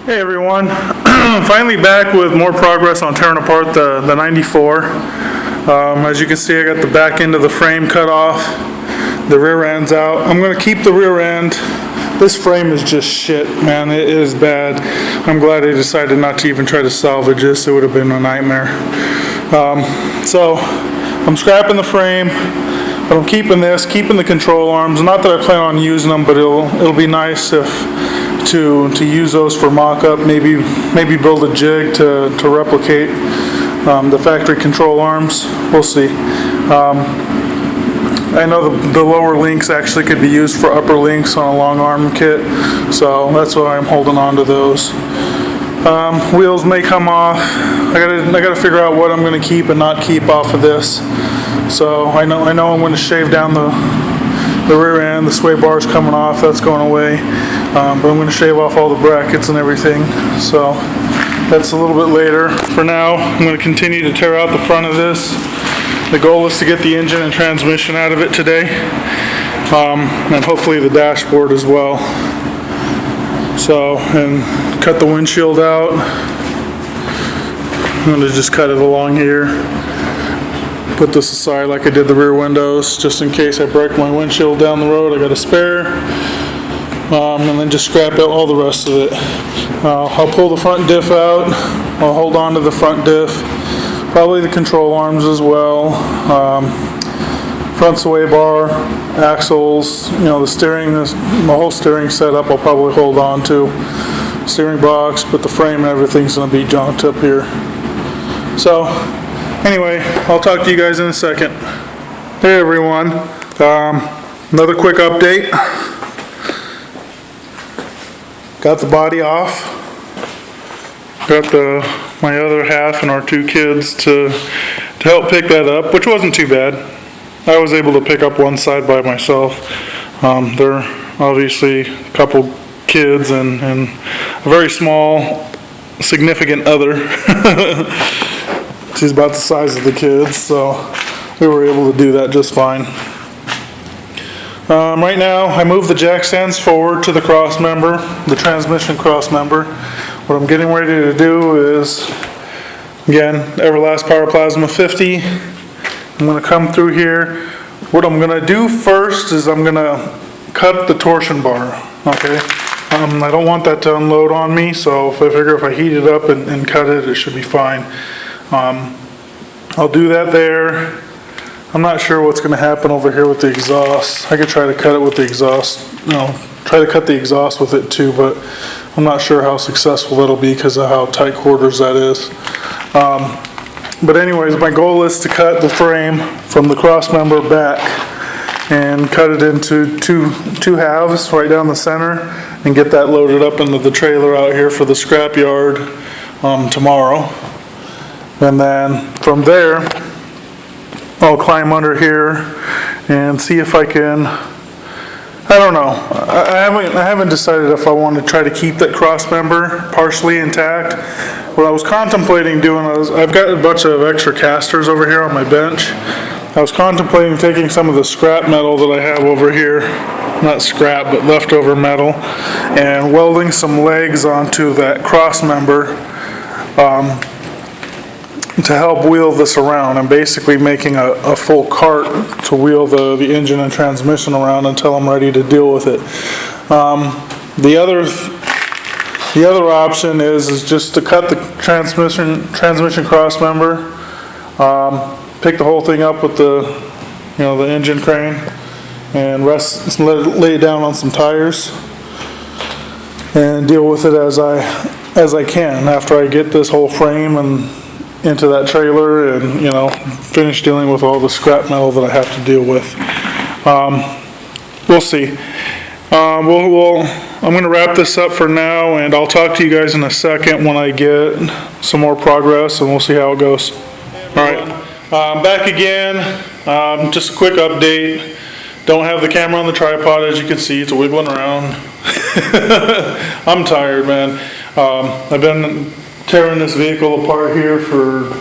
Hey everyone, finally back with more progress on tearing apart the 94. As you can see, I got the back end of the frame cut off, the rear end's out. I'm going to keep the rear end. This frame is just shit, man. It is bad. I'm glad I decided not to even try to salvage this. It would have been a nightmare. So I'm scrapping the frame, but I'm keeping this, keeping the control arms. Not that I plan on using them, but it'll be nice if to use those for mock-up, maybe build a jig to replicate the factory control arms. We'll see. I know the lower links actually could be used for upper links on a long arm kit, so that's why I'm holding on to those. Wheels may come off. I gotta figure out what I'm gonna keep and not keep off of this. So I know I'm going to shave down the rear end. The sway bar's coming off, that's going away. But I'm going to shave off all the brackets and everything, so that's a little bit later. For now, I'm going to continue to tear out the front of this. The goal is to get the engine and transmission out of it today, and hopefully the dashboard as well. So, and cut the windshield out. I'm going to just cut it along here. Put this aside like I did the rear windows, just in case I break my windshield down the road. I got a spare. And then just scrap out all the rest of it. I'll pull the front diff out. I'll hold on to the front diff. Probably the control arms as well. Front sway bar, axles, the steering, the whole steering setup I'll probably hold on to. Steering box, but the frame and everything's going to be junked up here. So, anyway, I'll talk to you guys in a second. Hey everyone. Another quick update. Got the body off. Got my other half and our two kids to help pick that up, which wasn't too bad. I was able to pick up one side by myself. They're obviously a couple kids and a very small significant other. She's about the size of the kids, so we were able to do that just fine. Right now, I move the jack stands forward to the cross member, the transmission cross member. What I'm getting ready to do is, again, Everlast Power Plasma 50. I'm going to come through here. What I'm going to do first is I'm going to cut the torsion bar. Okay, I don't want that to unload on me, so if I heat it up and cut it, it should be fine. I'll do that there. I'm not sure what's going to happen over here with the exhaust. I could try to cut it with the exhaust, try to cut the exhaust with it too, but I'm not sure how successful that'll be because of how tight quarters that is. But anyways, my goal is to cut the frame from the cross member back and cut it into two halves right down the center and get that loaded up into the trailer out here for the scrap yard tomorrow. And then from there, I'll climb under here and see if I can, I don't know. I haven't decided if I want to try to keep that cross member partially intact. What I was contemplating doing is, I've got a bunch of extra casters over here on my bench. I was contemplating taking some of the scrap metal that I have over here, not scrap, but leftover metal, and welding some legs onto that cross member to help wheel this around. I'm basically making a full cart to wheel the engine and transmission around until I'm ready to deal with it. The other option is just to cut the transmission cross member, pick the whole thing up with the engine crane, and lay it down on some tires, and deal with it as I can after I get this whole frame and into that trailer and finish dealing with all the scrap metal that I have to deal with. We'll see. I'm going to wrap this up for now, and I'll talk to you guys in a second when I get some more progress, and we'll see how it goes. All right, back again. Just a quick update. Don't have the camera on the tripod, as you can see. It's wiggling around. I'm tired, man. I've been tearing this vehicle apart here for,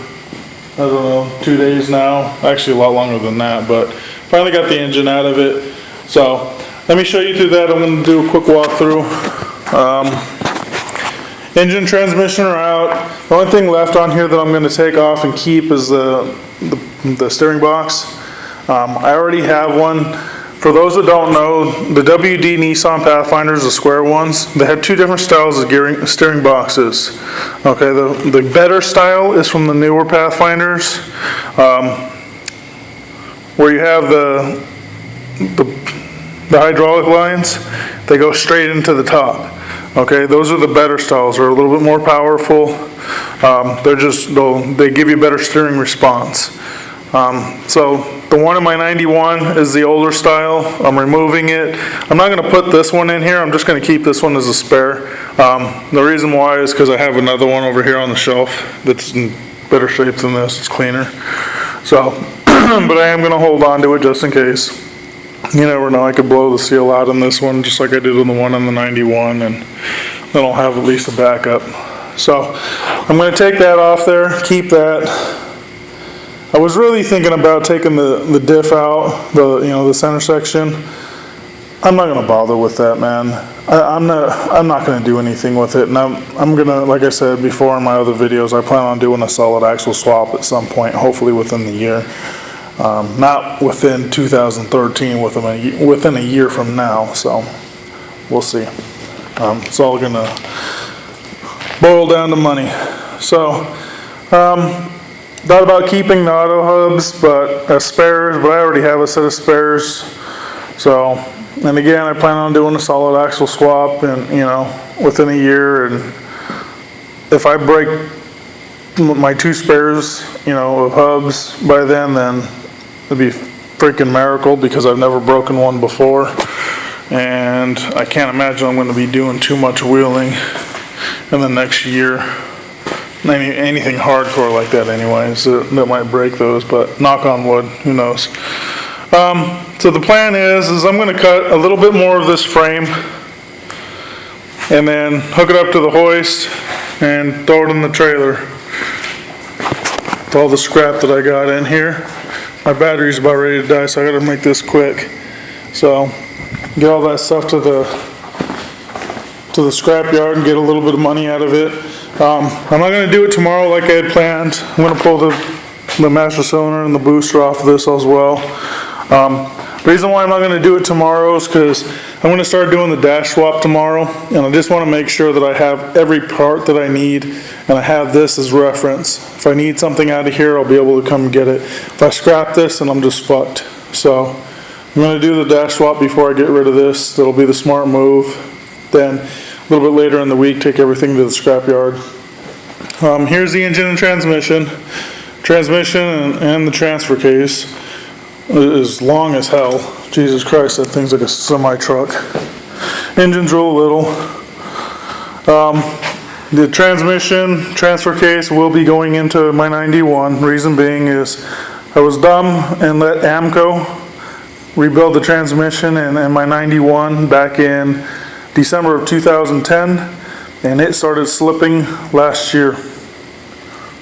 I don't know, 2 days now. Actually a lot longer than that, but finally got the engine out of it. So let me show you through that. I'm going to do a quick walkthrough. Engine, transmission are out. The only thing left on here that I'm going to take off and keep is the steering box. I already have one. For those that don't know, the WD Nissan Pathfinders, the square ones, they have two different styles of steering boxes. Okay, the better style is from the newer Pathfinders, where you have the hydraulic lines. They go straight into the top. Okay, those are the better styles. They're a little bit more powerful. They give you better steering response. So the one in my 91 is the older style. I'm removing it. I'm not going to put this one in here. I'm just going to keep this one as a spare. The reason why is because I have another one over here on the shelf that's in better shape than this. It's cleaner. So, but I am going to hold on to it just in case. You never know. I could blow the seal out on this one just like I did on the one in the 91, and then I'll have at least a backup. So I'm going to take that off there, keep that. I was really thinking about taking the diff out, the center section. I'm not going to bother with that, man. I'm not going to do anything with it. And I'm going to, like I said before in my other videos, I plan on doing a solid axle swap at some point, hopefully within the year. Not within 2013, within a year from now. So we'll see. It's all going to boil down to money. So, thought about keeping the auto hubs, but as spares, but I already have a set of spares. So, and again, I plan on doing a solid axle swap, and within a year. And if I break my two spares, of hubs by then it'd be a freaking miracle, because I've never broken one before, and I can't imagine I'm going to be doing too much wheeling in the next year. Anything hardcore like that anyways, that might break those, but knock on wood, who knows. So the plan is I'm going to cut a little bit more of this frame and then hook it up to the hoist and throw it in the trailer with all the scrap that I got in here. My battery's about ready to die, so I got to make this quick. So get all that stuff to the scrap yard and get a little bit of money out of it. I'm not going to do it tomorrow like I had planned. I'm going to pull the master cylinder and the booster off of this as well. The reason why I'm not going to do it tomorrow is because I'm going to start doing the dash swap tomorrow, and I just want to make sure that I have every part that I need, and I have this as reference. If I need something out of here, I'll be able to come get it. If I scrap this, then I'm just fucked. So I'm going to do the dash swap before I get rid of this. That'll be the smart move. Then a little bit later in the week, take everything to the scrap yard. Here's the engine and transmission. Transmission and the transfer case is long as hell. Jesus Christ, that thing's like a semi-truck. Engine's real little. The transmission transfer case will be going into my 91. Reason being is I was dumb and let AMCO rebuild the transmission in my 91 back in December of 2010, and it started slipping last year.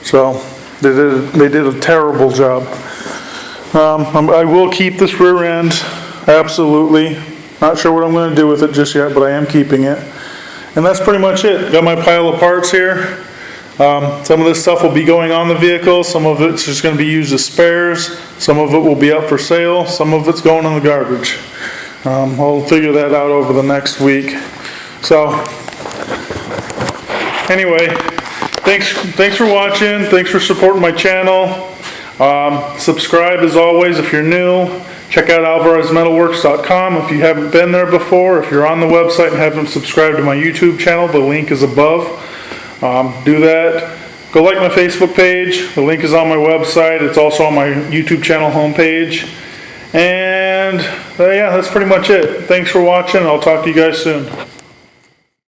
So they did a terrible job. I will keep this rear end, absolutely. Not sure what I'm going to do with it just yet, but I am keeping it. And that's pretty much it. Got my pile of parts here. Some of this stuff will be going on the vehicle. Some of it's just going to be used as spares. Some of it will be up for sale. Some of it's going in the garbage. I'll figure that out over the next week. So, anyway, thanks for watching. Thanks for supporting my channel. Subscribe as always if you're new. Check out alvarezmetalworks.com if you haven't been there before. If you're on the website and haven't subscribed to my YouTube channel, the link is above. Do that. Go like my Facebook page. The link is on my website. It's also on my YouTube channel homepage. And yeah, that's pretty much it. Thanks for watching. I'll talk to you guys soon.